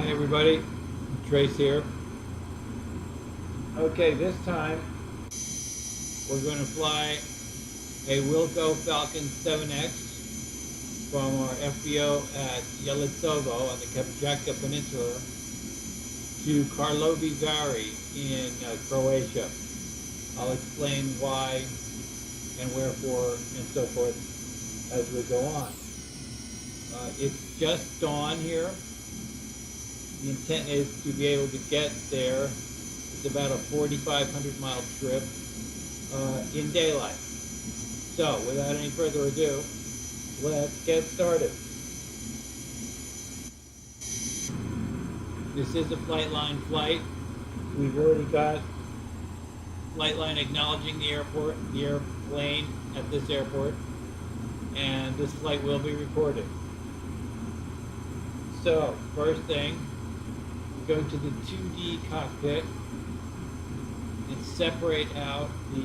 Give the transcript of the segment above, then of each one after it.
Hey everybody, Trace here. Okay, this time we're going to fly a Wilco Falcon 7x from our FBO at Yelitsovo on the Kamchatka Peninsula to Karlovy Vary in Croatia. I'll explain why and wherefore and so forth as we go on. It's just dawn here. The intent is to be able to get there. It's about a 4,500 mile trip in daylight. So without any further ado, let's get started. This is a Flightline flight. We've already got Flightline acknowledging the airplane at this airport, and this flight will be recorded. So, first thing, go to the 2D cockpit and separate out the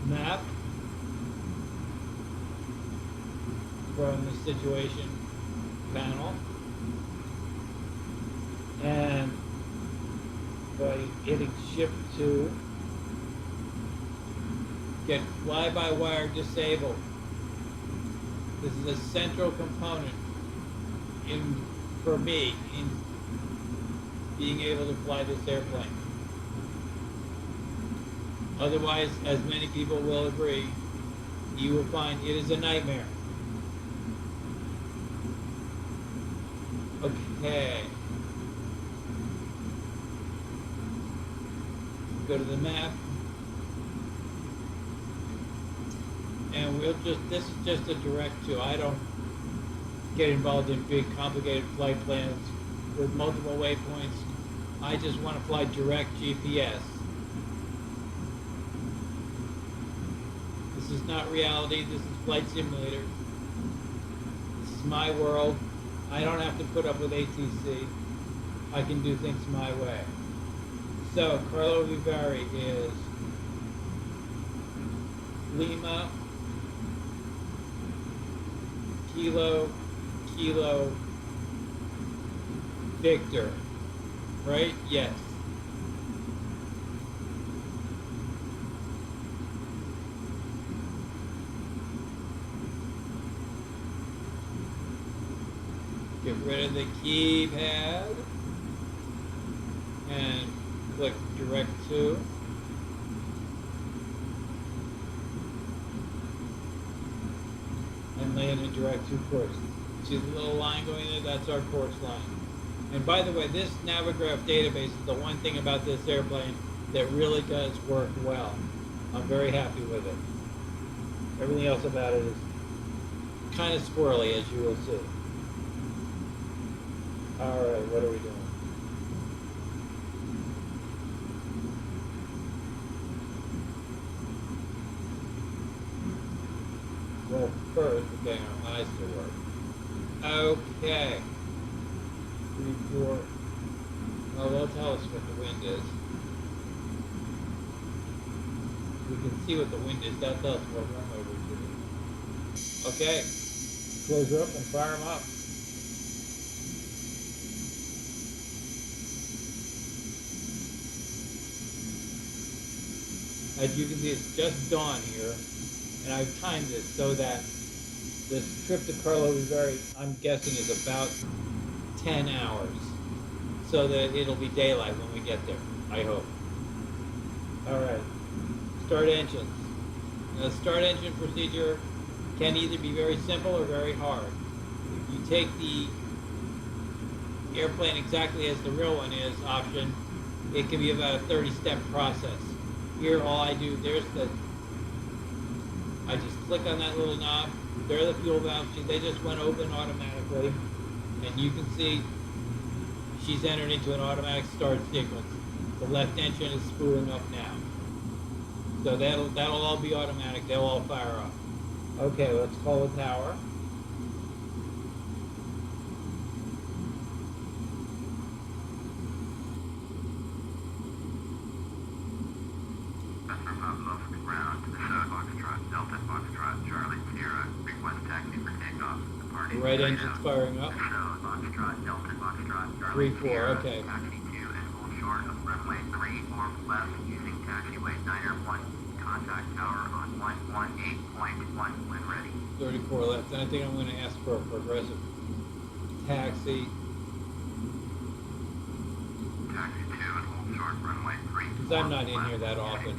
map from the situation panel, and by hitting Shift 2, get fly-by-wire disabled. This is a central component for me in being able to fly this airplane. Otherwise, as many people will agree, you will find it is a nightmare. Okay. Go to the map. And this is just a direct to. I don't get involved in big complicated flight plans with multiple waypoints. I just want to fly direct GPS. This is not reality, this is Flight Simulator. This is my world. I don't have to put up with ATC. I can do things my way. So, Karlovy Vary is Lima, Kilo, Victor, right? Yes. Get rid of the keypad and click direct to. And land in direct to course. See the little line going there? That's our course line. And by the way, this Navigraph database is the one thing about this airplane that really does work well. I'm very happy with it. Everything else about it is kind of squirrely, as you will see. Alright, what are we doing? Well, first, we're getting our eyes to work. Okay. 3, 4. Well, they'll tell us what the wind is. We can see what the wind is. That'll tell us what runway we should be. Okay. Close her up and fire them up. As you can see, it's just dawn here. And I've timed it so that this trip to Karlovy Vary, I'm guessing, is about 10 hours. So that it'll be daylight when we get there, I hope. Alright, start engines. Now, the start engine procedure can either be very simple or very hard. If you take the airplane exactly as the real one is option, it can be about a 30-step process. Here, all I do, I just click on that little knob, there are the fuel valves, they just went open automatically, and you can see she's entered into an automatic start sequence. The left engine is spooling up now. So that'll all be automatic, they'll all fire up. Okay, let's call the tower. The right engine's firing up. Foxtrot, Delta Foxtrot, 3-4, okay. Taxi 2 and hold short of runway 34 left using taxiway Niner 1. Contact tower on 118.1 when ready. 34 left. And I think I'm going to ask for a progressive taxi. Taxi 2 and hold short runway 34 Because I'm not in here that often.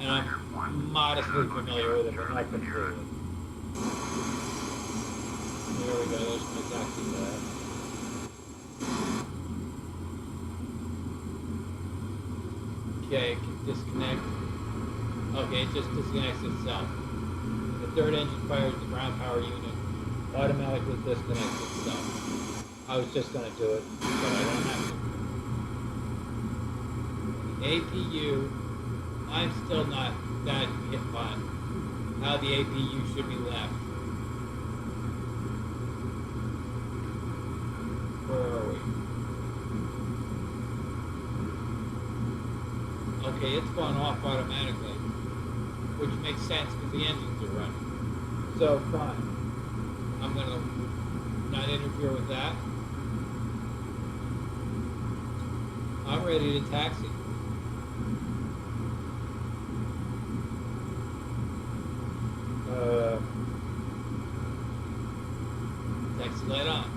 And I'm modestly familiar with it, but not completely. There we go, there's my taxi flag. Okay, can disconnect. Okay, it just disconnects itself. The third engine fires the ground power unit, automatically disconnects itself. I was just going to do it, but I don't have to. The APU, I'm still not that hip on how the APU should be left. Where are we? Okay, it's gone off automatically, which makes sense because the engines are running. So, fine. I'm going to not interfere with that. I'm ready to taxi. Taxi light on.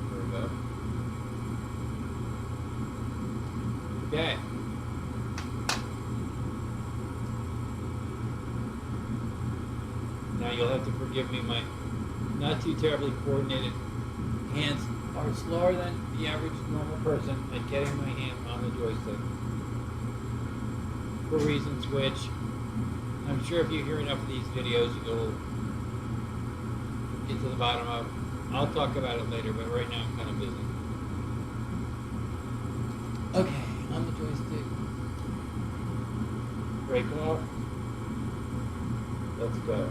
There we go. Okay. Now you'll have to forgive me, my not too terribly coordinated hands are slower than the average normal person at getting my hand on the joystick. For reasons which I'm sure if you hear enough of these videos you'll get to the bottom of. I'll talk about it later, but right now I'm kind of busy. Okay, on the joystick. Break off. Let's go.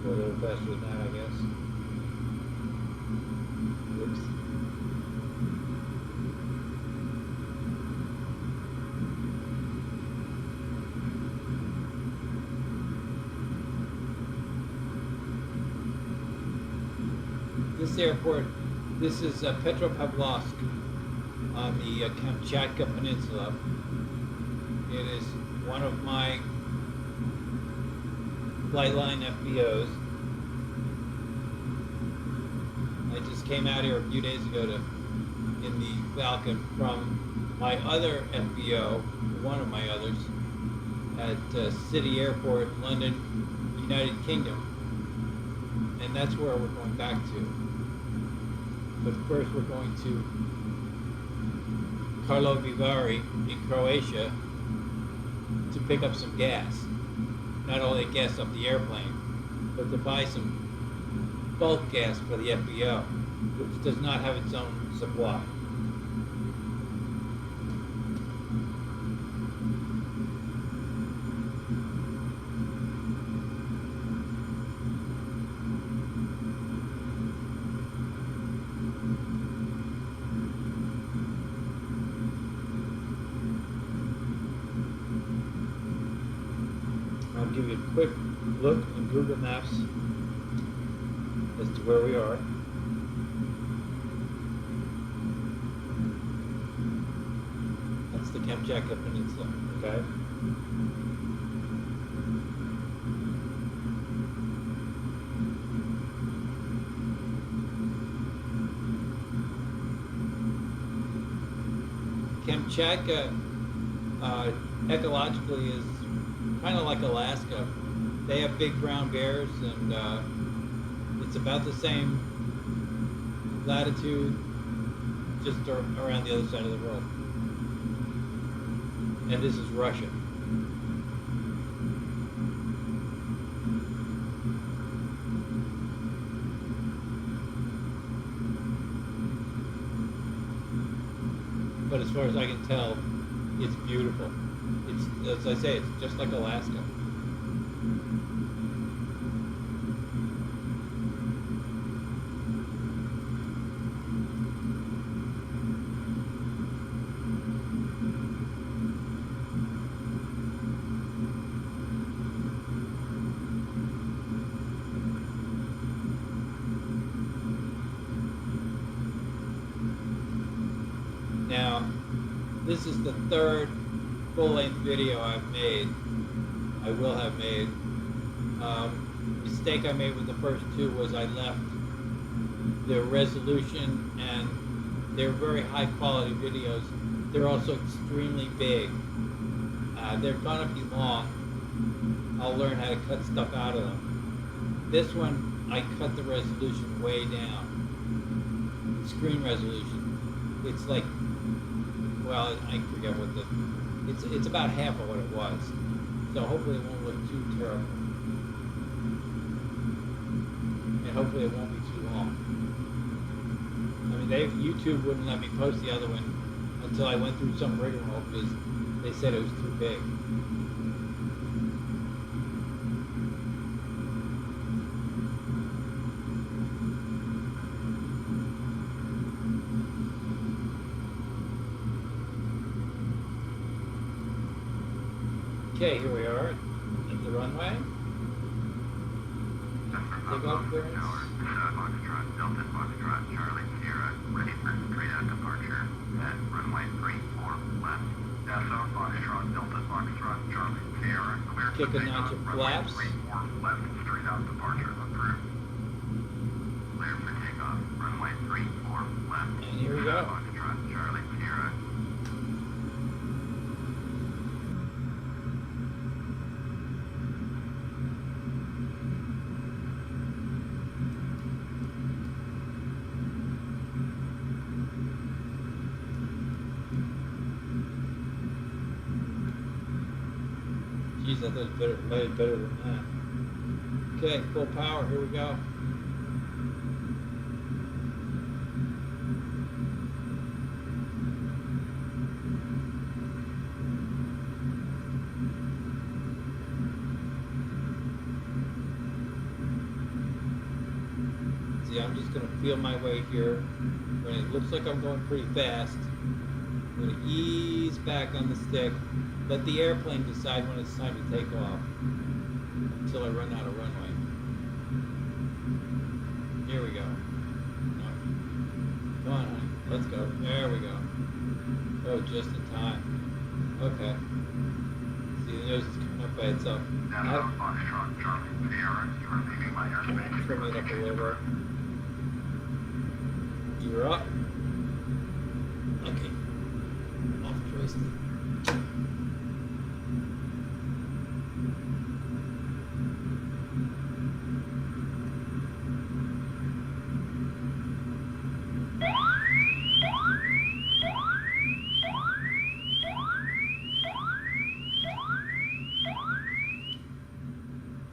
A little faster than that, I guess. Whoops. This airport, this is Petropavlovsk on the Kamchatka Peninsula. It is one of my Flightline FBOs. I just came out here a few days ago in the Falcon from my other FBO, one of my others, at City Airport, London, United Kingdom, and that's where we're going back to. But first we're going to Karlovy Vary in Croatia to pick up some gas. Not only gas up the airplane, but to buy some bulk gas for the FBO, which does not have its own supply. I'll give you a quick look on Google Maps as to where we are. That's the Kamchatka Peninsula, okay? Kamchatka ecologically is kind of like Alaska. They have big brown bears, and it's about the same latitude, just around the other side of the world. And this is Russia. But as far as I can tell, it's beautiful. It's, as I say, it's just like Alaska. Now, this is the third full-length video I've made. I will have made. Mistake I made with the first two was I left the resolution, and they're very high-quality videos. They're also extremely big. They're gonna be long. I'll learn how to cut stuff out of them. This one, I cut the resolution way down. The screen resolution. It's like, well, I forget what the, it's about half of what it was. So hopefully it won't look too terrible. And hopefully it won't be too long. I mean, YouTube wouldn't let me post the other one until I went through some rigmarole because they said it was too big. Okay, here we are at the runway. Take off clearance. Foxtrot, Delta Foxtrot, Charlie Sierra, ready for straight out departure at runway 34 left. Nassau Foxtrot, Delta Foxtrot, Charlie Sierra, clear for Kick a notch takeoff, of runway flaps. 34 left, straight out departure approved. Clear for takeoff, runway 34 left. And here we go. Foxtrot, Charlie Sierra. Jeez, I thought it was better than that. Okay, full power, here we go. See, I'm just going to feel my way here. When it looks like I'm going pretty fast, I'm going to ease back on the stick. Let the airplane decide when it's time to take off until I run out of runway. Here we go. No. Come on, honey. Let's go. There we go. Oh, just in time. Okay. See, the nose is coming up by itself. Nassau Foxtrot, Charlie Sierra, you are leaving my airspace. Trim it up a little bit. You're up. Okay. Off joystick.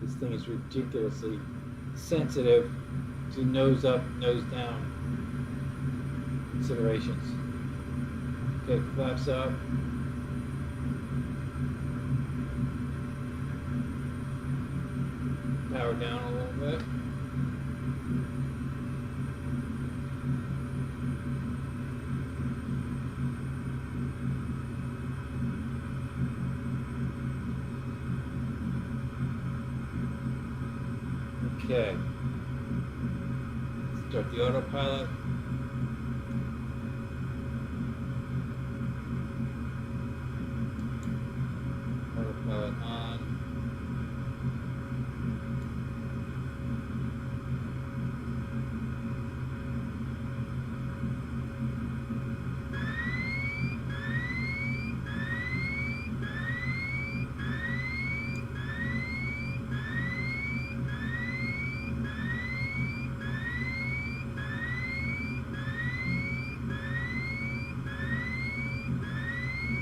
This thing is ridiculously sensitive to nose up, nose down considerations. Okay, flaps up. Power down a little bit. Okay. Start the autopilot. Autopilot on.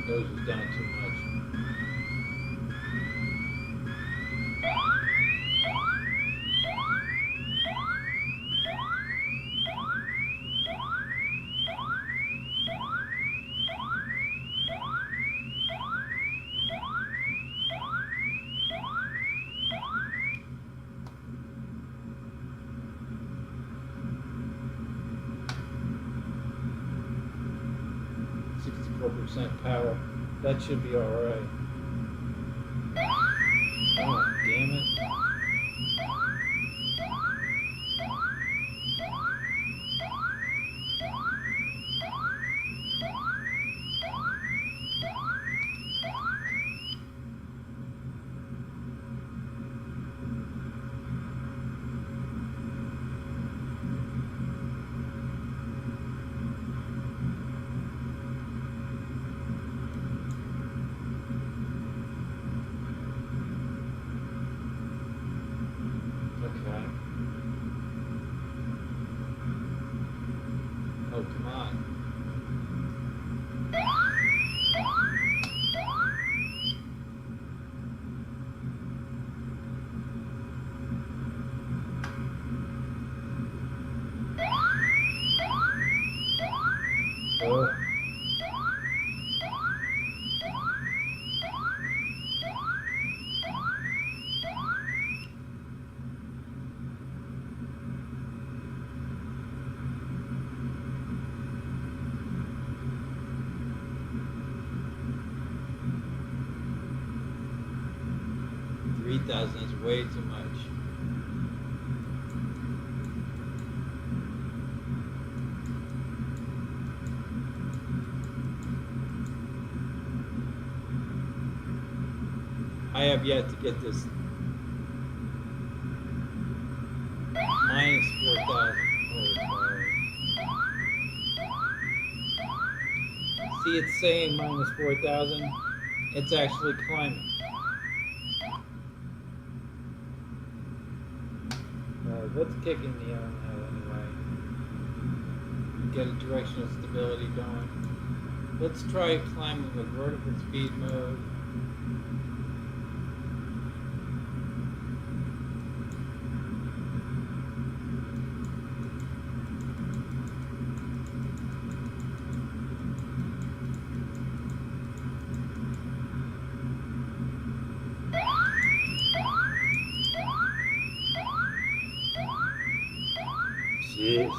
Nose is down too much. 64% power. That should be alright. Oh, damn it. Okay. Oh, come on. Oh. $3,000 is way too much. I have yet to get this minus 4,000. See, it's saying minus 4,000. It's actually climbing. Let's kick in the air now anyway. Get a directional stability going. Let's try climbing with vertical speed mode. Jeez.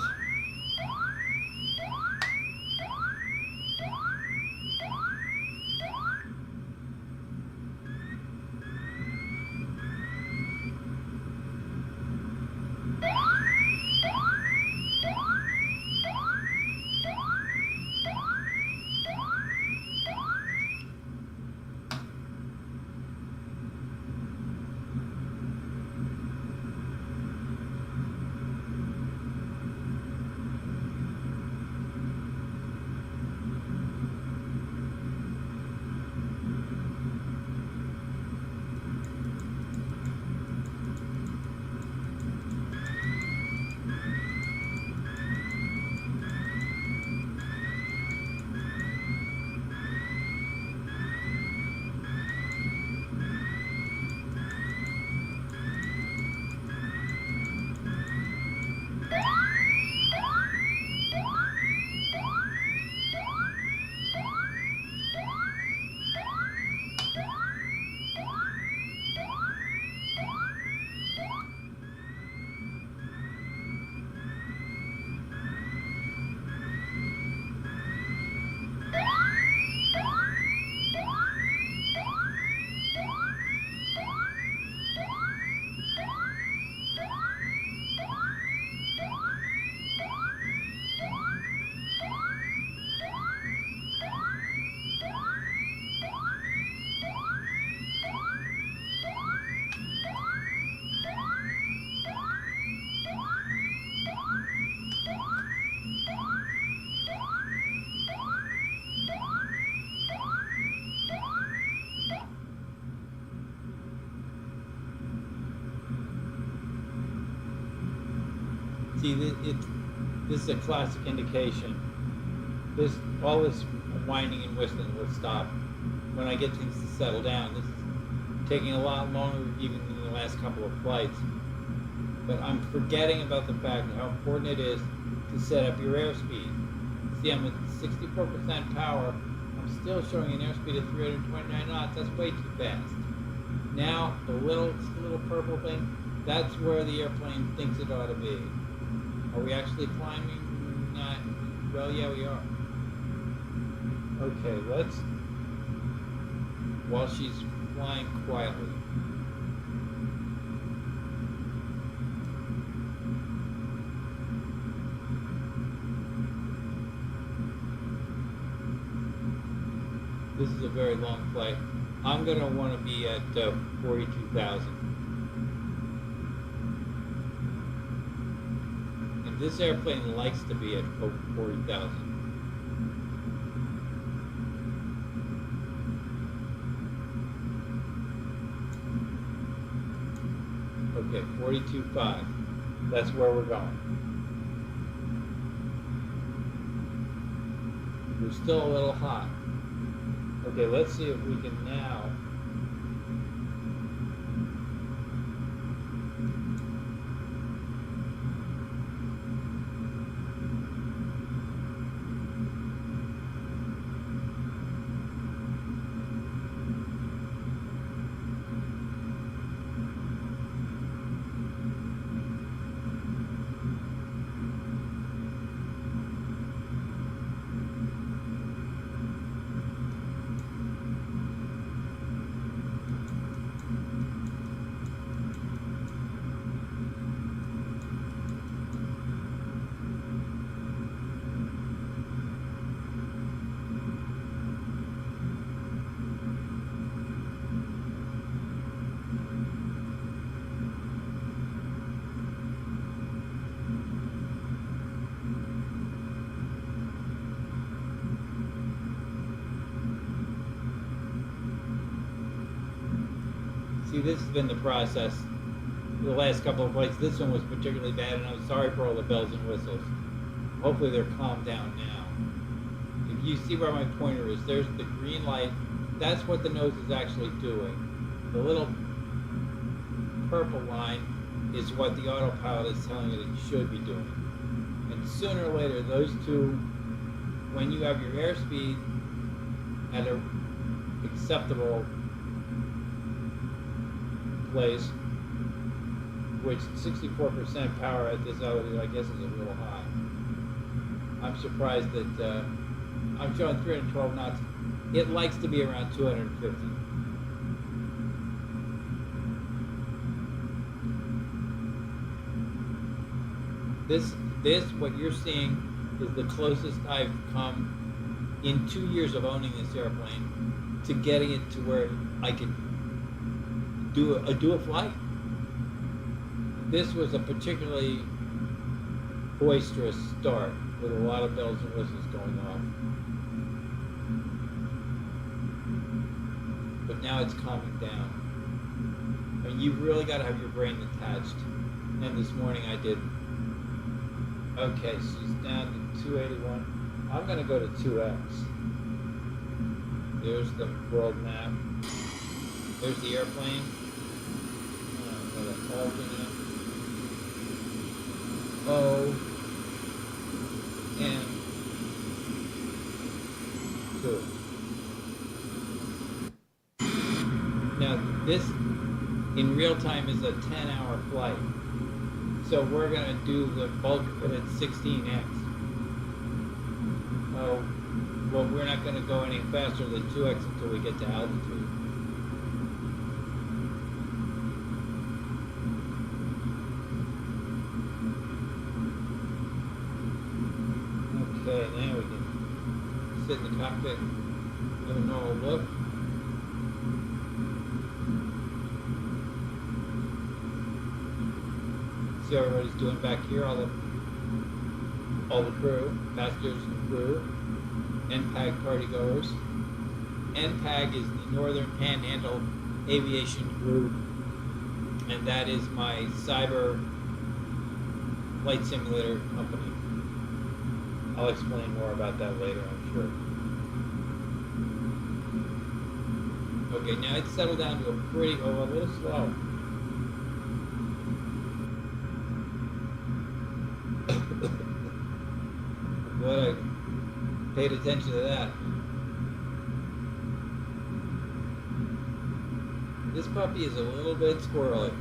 See, this is a classic indication. All this whining and whistling will stop when I get things to settle down. This is taking a lot longer even than the last couple of flights. But I'm forgetting about the fact of how important it is to set up your airspeed. See, I'm at 64% power. I'm still showing an airspeed of 329 knots. That's way too fast. Now, the little purple thing, that's where the airplane thinks it ought to be. Are we actually climbing? Not. Well, yeah, we are. Oh, Okay, let's, while she's flying quietly. This is a very long flight. I'm going to want to be at 42,000. And this airplane likes to be at 40,000. Okay, 42.5. That's where we're going. We're still a little hot. Okay, let's see if we can now see, this has been the process. The last couple of flights, this one was particularly bad, and I'm sorry for all the bells and whistles. Hopefully they're calmed down now. If you see where my pointer is, there's the green light. That's what the nose is actually doing. The little purple line is what the autopilot is telling it it should be doing. And sooner or later, those two, when you have your airspeed at an acceptable place, which 64% power at this altitude, I guess, is a little high. I'm surprised that I'm showing 312 knots. It likes to be around 250. This, what you're seeing, is the closest I've come in 2 years of owning this airplane to getting it to where I can do a flight. This was a particularly boisterous start with a lot of bells and whistles going off. But now it's calming down. I mean, you've really got to have your brain attached. And this morning I didn't. Okay, she's down to 281. I'm going to go to 2x. There's the world map. There's the airplane. I'm going to alternate. O and 2. Now this in real time is a 10-hour flight. So we're going to do the bulk of it at 16x. Oh, well, we're not going to go any faster than 2x until we get to altitude. Okay, now we can sit in the cockpit with a normal look. See how everybody's doing back here, all the crew, passengers and crew, NPAG partygoers. NPAG is the Northern Panhandle Aviation Group, and that is my cyber flight simulator company. I'll explain more about that later, I'm sure. Okay, now it's settled down to a pretty, a little slow. Glad I paid attention to that. This puppy is a little bit squirrely.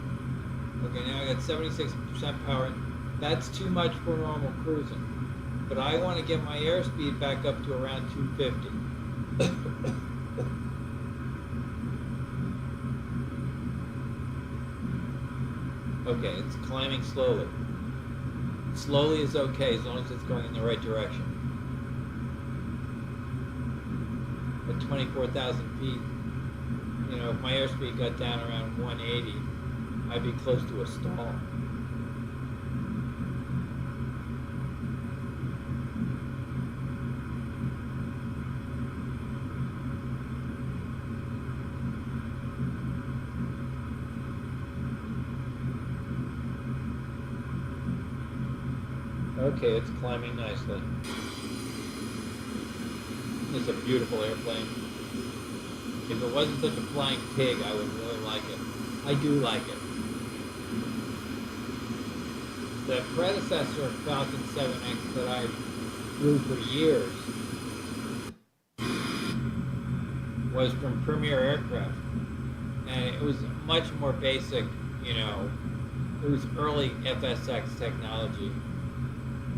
Okay, now I got 76% power. That's too much for normal cruising. But I want to get my airspeed back up to around 250. Okay, it's climbing slowly. Slowly is okay as long as it's going in the right direction. At 24,000 feet, you know, if my airspeed got down around 180, I'd be close to a stall. Okay, it's climbing nicely. It's a beautiful airplane. If it wasn't such a flying pig, I would really like it. I do like it. The predecessor of Falcon 7X that I flew for years was from Premier Aircraft. And it was much more basic, you know, it was early FSX technology.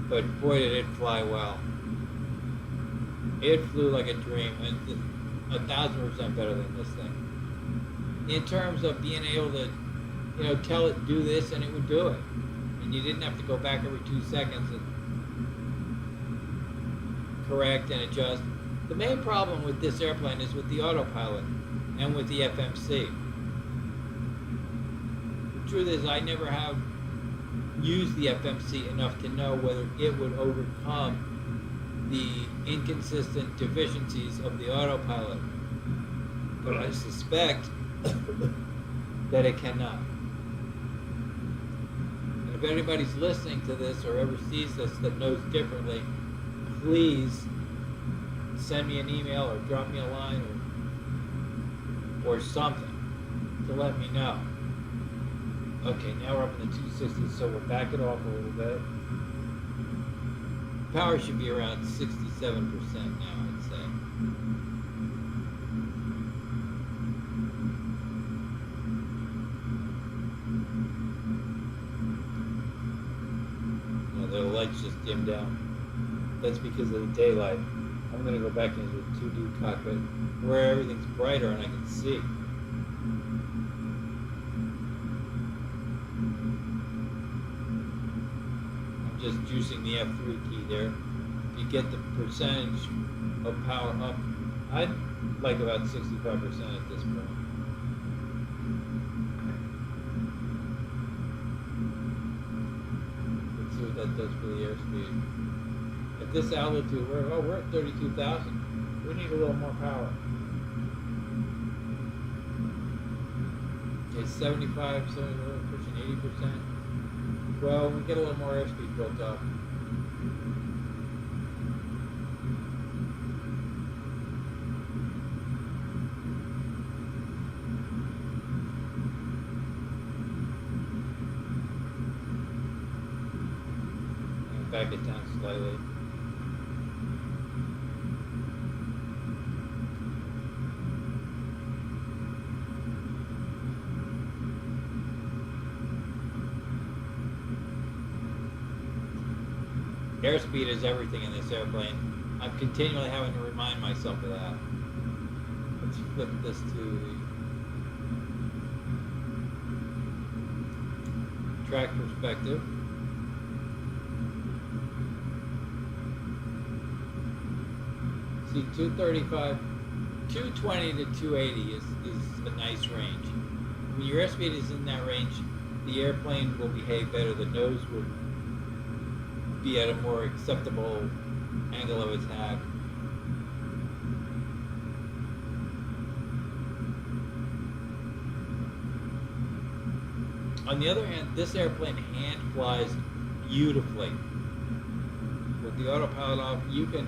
But boy, did it fly well. It flew like a dream, and 1,000% better than this thing. In terms of being able to, you know, tell it do this and it would do it. And you didn't have to go back every 2 seconds and correct and adjust. The main problem with this airplane is with the autopilot and with the FMC. The truth is, I never have used the FMC enough to know whether it would overcome the inconsistent deficiencies of the autopilot. But I suspect that it cannot. And if anybody's listening to this or ever sees this that knows differently, please send me an email or drop me a line or something to let me know. Okay, now we're up in the 260s, so we'll back it off a little bit. Power should be around 67% now, I'd say. No, the lights just dimmed down. That's because of the daylight. I'm going to go back into the 2D cockpit where everything's brighter and I can see. Just juicing the F3 key there. If you get the percentage of power up, I'd like about 65% at this point. Let's see what that does for the airspeed. At this altitude, we're at 32,000. We need a little more power. Okay, 75, 70, pushing 80%. Well, we get a little more airspeed built up. And back it down slightly. Airspeed is everything in this airplane. I'm continually having to remind myself of that. Let's flip this to the track perspective. See, 235, 220 to 280 is a nice range. When your airspeed is in that range, the airplane will behave better. The nose will be at a more acceptable angle of attack. On the other hand, this airplane hand flies beautifully. With the autopilot off, you can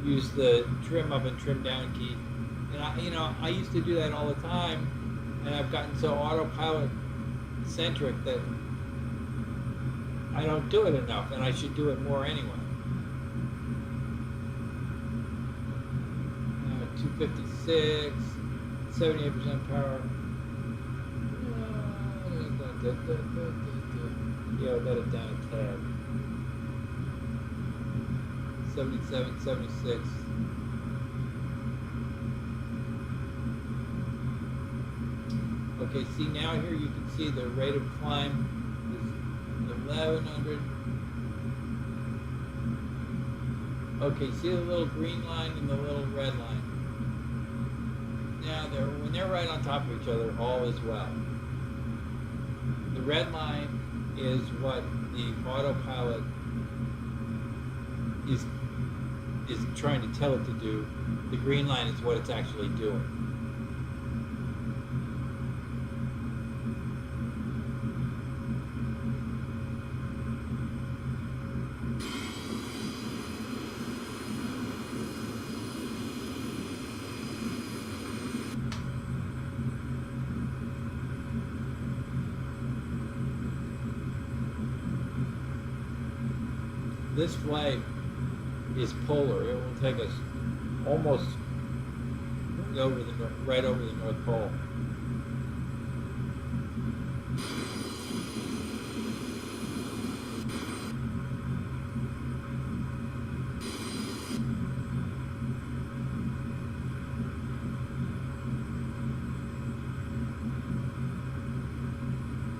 use the trim up and trim down key. And I used to do that all the time, and I've gotten so autopilot centric that I don't do it enough, and I should do it more anyway. 256, 78% power. Yeah, I'll let it down a tad. 77, 76. Okay, see now here you can see the rate of climb is 1100. Okay, see the little green line and the little red line. Now when they're right on top of each other, all is well. The red line is what the autopilot is trying to tell it to do. The green line is what it's actually doing. This flight is polar. It will take us almost right over the North Pole.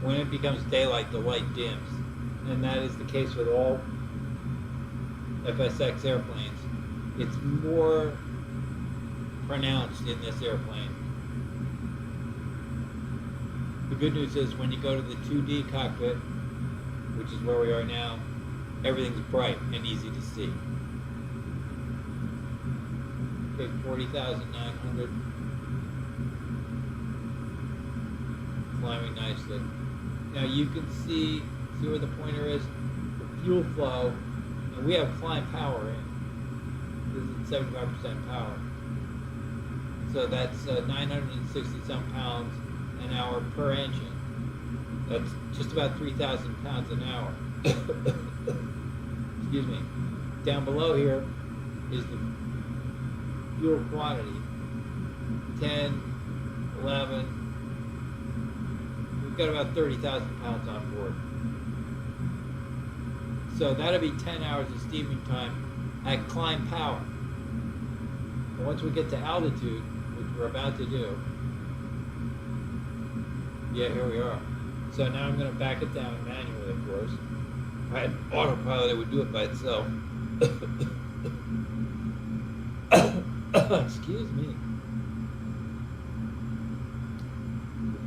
When it becomes daylight, the light dims, and that is the case with all FSX airplanes. It's more pronounced in this airplane. The good news is when you go to the 2D cockpit, which is where we are now, everything's bright and easy to see. Okay, 40,900. Climbing nicely. Now you can see where the pointer is, the fuel flow. And we have climb power in. This is 75% power. So that's 960 some pounds an hour per engine. That's just about 3,000 pounds an hour. Excuse me. Down below here is the fuel quantity. 10, 11. We've got about 30,000 pounds on board. So that'll be 10 hours of steaming time at climb power. And once we get to altitude, which we're about to do, yeah, here we are. So now I'm going to back it down manually, of course. If I had autopilot, it would do it by itself. Excuse me.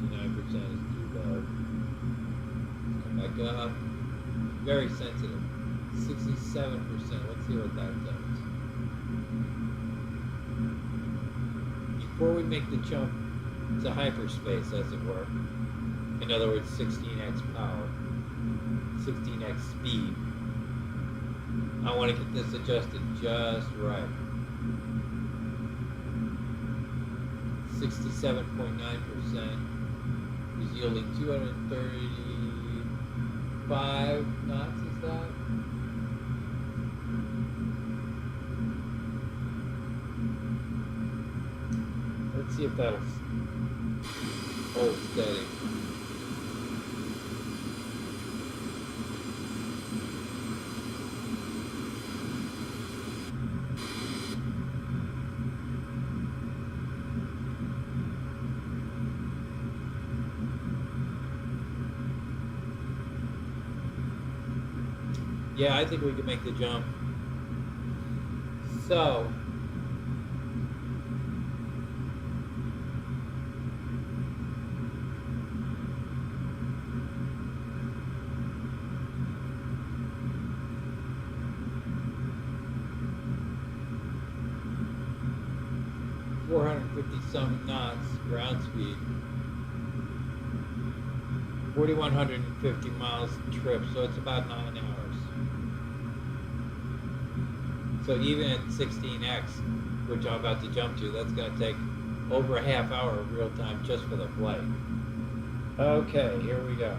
59% is too low. Come back up. Very sensitive. 67%. Let's see what that does. Before we make the jump to hyperspace, as it were, in other words, 16x power, 16x speed, I want to get this adjusted just right. 67.9% is yielding 235 knots, is that? Let's see if that'll hold steady. Yeah, I think we can make the jump. So, some knots ground speed, 4,150 miles trip, so it's about 9 hours. So even at 16x, which I'm about to jump to, that's going to take over a half hour of real time just for the flight. Okay, here we go.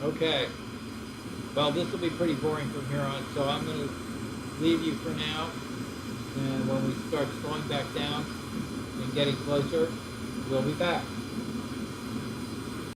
Okay. Well, this will be pretty boring from here on, so I'm going to leave you for now. And when we start slowing back down and getting closer, we'll be back.